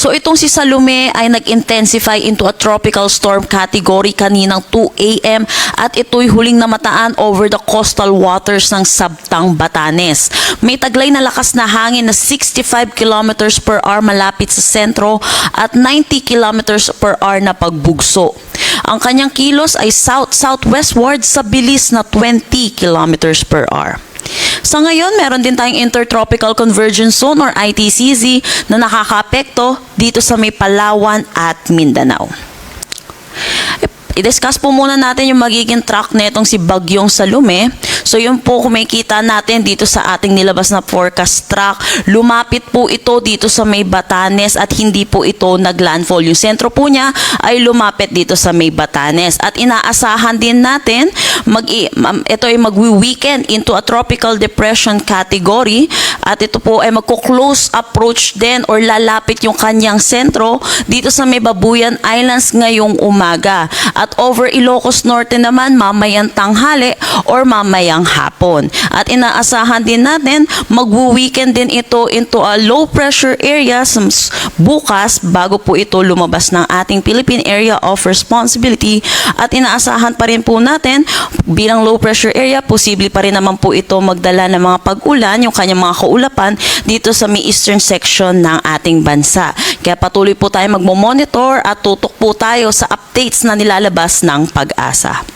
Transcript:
So itong si Salome ay nag-intensify into a tropical storm category kaninang 2 a.m. at ito'y huling namataan over the coastal waters ng Sabtang, Batanes. May taglay na lakas na hangin na 65 kilometers per hour malapit sa sentro at 90 kilometers per hour na pagbugso. Ang kanyang kilos ay south-southwestward sa bilis na 20 kilometers per hour. Sa ngayon, meron din tayong Intertropical Convergence Zone or ITCZ na nakakaapekto dito sa may Palawan at Mindanao. I-discuss po muna natin yung magiging track netong si Bagyong Salome. So yun po kung makikita natin dito sa ating nilabas na forecast track, lumapit po ito dito sa may Batanes at hindi po ito naglandfall. Yung sentro po niya ay lumapit dito sa may Batanes. At inaasahan din natin, ito ay magwi-weekend into a tropical depression category at ito po ay magko-close approach din or lalapit yung kanyang sentro dito sa may Babuyan Islands ngayong umaga. At over Ilocos Norte naman mamayang tanghali or mamayang hapon. At inaasahan din natin magwo-weekend din ito into a low pressure area bukas bago po ito lumabas ng ating Philippine Area of Responsibility. At inaasahan pa rin po natin bilang low pressure area, posible pa rin naman po ito magdala ng mga pag-ulan, yung kanyang mga kaulapan dito sa may eastern section ng ating bansa. Kaya patuloy po tayo magmo-monitor at tutok po tayo sa updates na nilalabas ng Pag-asa.